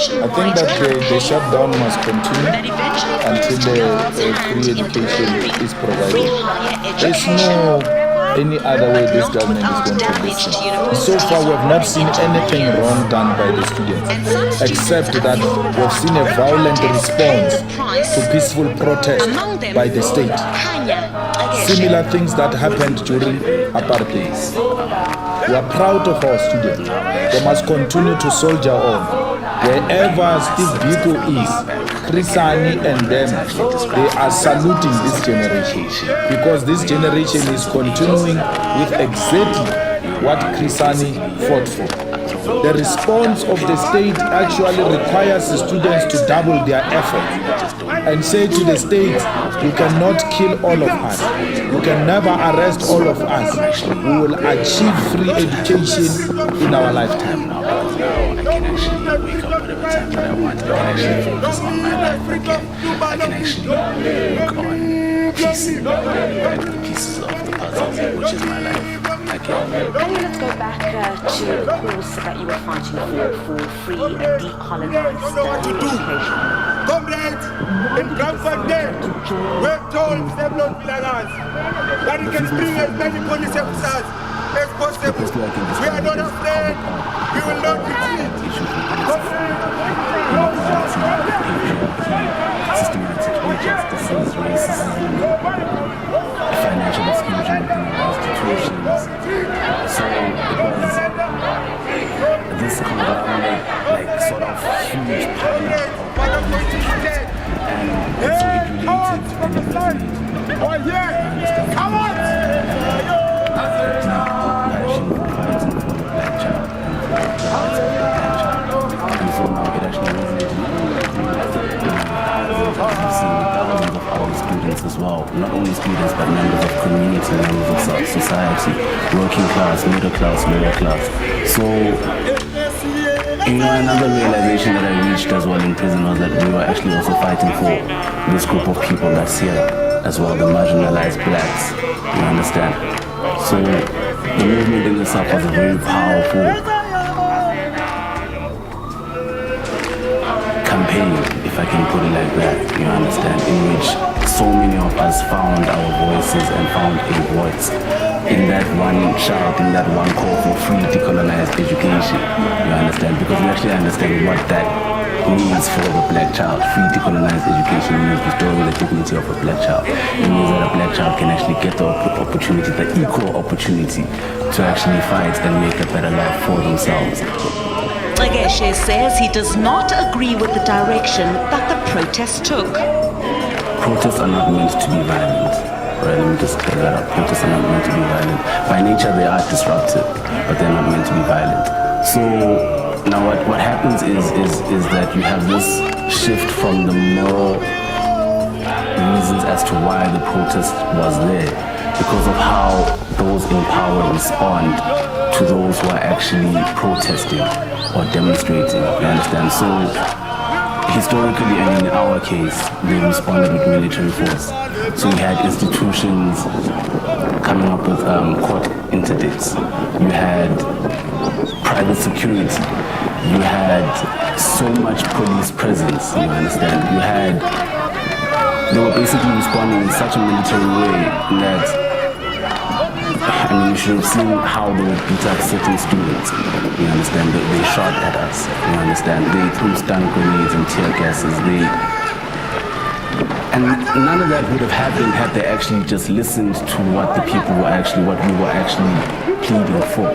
I think that the shutdown must continue until the free education is provided. There's no any other way this government is going to listen. So far, we have not seen anything wrong done by the students, except that we've seen a violent response to peaceful protest by the state. Similar things that happened during apartheid. We are proud of our students. They must continue to soldier on. Wherever Steve Biko is, Chrisani and them, they are saluting this generation, because this generation is continuing with exactly what Chrisani fought for. The response of the state actually requires the students to double their effort and say to the state, you cannot kill all of us. You can never arrest all of us. We will achieve free education in our lifetime. I can actually wake up whatever time that I want. I can actually focus on my life again. I can actually work on piecing the pieces of the puzzle, which is my life. Let's go back to the cause that you were fighting for free and decolonized education. Comrades, in Braamfontein, we're told they don't belong us, that it can bring as many police officers as possible. We are not afraid. We will not retreat. Systematic injustices, racism, financial exclusion within our institutions. So it was this conglomerate, like sort of huge pile of institutions, and so it related and it resonated. Oh yeah! Come on! Passion for fighting for the black child and for the rights of the black child. And so now it actually resonated thousands of our students as well. Not only students, but members of community, members of society, working class, middle class, lower class. So, another realization that I reached as well in prison was that we were actually also fighting for this group of people that's here as well, the marginalized blacks, you understand? So, the movement in itself was a very powerful campaign, if I can put it like that, you understand, in which so many of us found our voices and found a voice in that one shout, in that one call for free decolonized education, you understand, because we actually understand what that means for the black child. Free decolonized education means restoring the dignity of a black child. It means that a black child can actually get the opportunity, the equal opportunity to actually fight and make a better life for themselves. Legeshe says he does not agree with the direction that the protests took. Protests are not meant to be violent. Right, let me just clear that up. Protests are not meant to be violent. By nature, they are disruptive, but they're not meant to be violent. So now what happens is that you have this shift from the moral reasons as to why the protest was there, because of how those in power respond to those who are actually protesting or demonstrating, you understand? So historically, and in our case, they responded with military force. So we had institutions coming up with court interdicts. You had private security. You had so much police presence, you understand? They were basically responding in such a military way that, I mean, you should have seen how they would beat up certain students, you understand? They shot at us, you understand? They threw stun grenades and tear gases. And none of that would have happened had they actually just listened to what we were actually pleading for,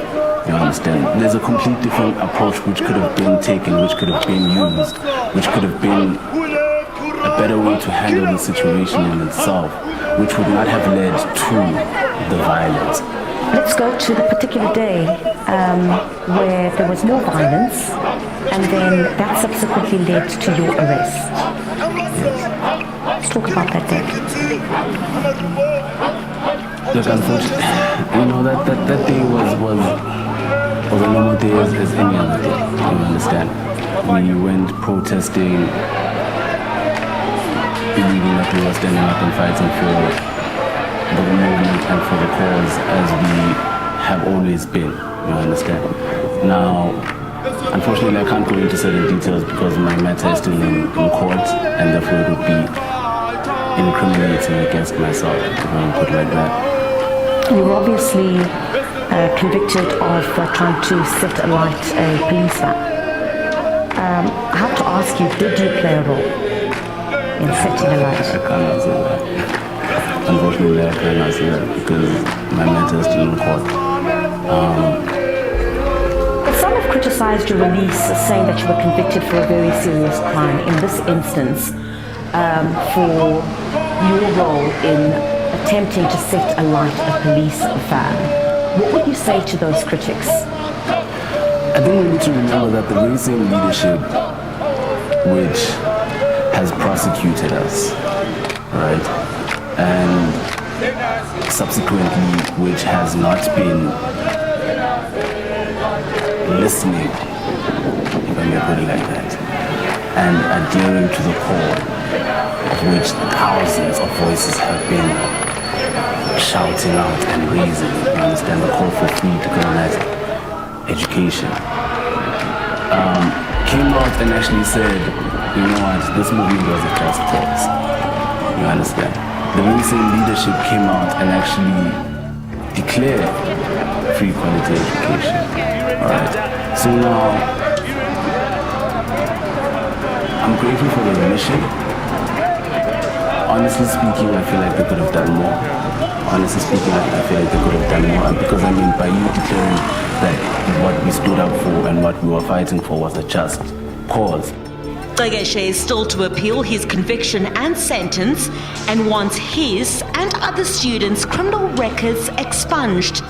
you understand? There's a complete different approach which could have been taken, which could have been used, which could have been a better way to handle the situation in itself, which would not have led to the violence. Let's go to the particular day where there was more violence, and then that subsequently led to your arrest. Let's talk about that day. Look, unfortunately, that day was a normal day as any other day, you understand? We went protesting, believing that we were standing up and fighting for the movement and for the cause as we have always been, you understand? Now, Unfortunately, I can't go into certain details because my matter is still in court, and therefore it would be incriminating against myself, if I can put it like that. You're obviously convicted of trying to set alight a police van. I have to ask you, did you play a role in setting alight? I can't answer that. Unfortunately, I can't answer that because my matter is still in court. Some have criticized your release, saying that you were convicted for a very serious crime. In this instance, for your role in attempting to set alight a police van. What would you say to those critics? I think we need to remember that the very same leadership which has prosecuted us, right, and subsequently which has not been listening, if I may put it like that, and adhering to the call of which thousands of voices have been shouting out and raising, you understand, the call for free to colonize education, came out and actually said, you know what, this movement was a just cause. You understand? The very same leadership came out and actually declared free quality education. Alright? So now, I'm grateful for the remission. Honestly speaking, I feel like they could have done more. Honestly speaking, I feel like they could have done more. And because, I mean, by you declaring that what we stood up for and what we were fighting for was a just cause. Gqegeshe is still to appeal his conviction and sentence and wants his and other students' criminal records expunged.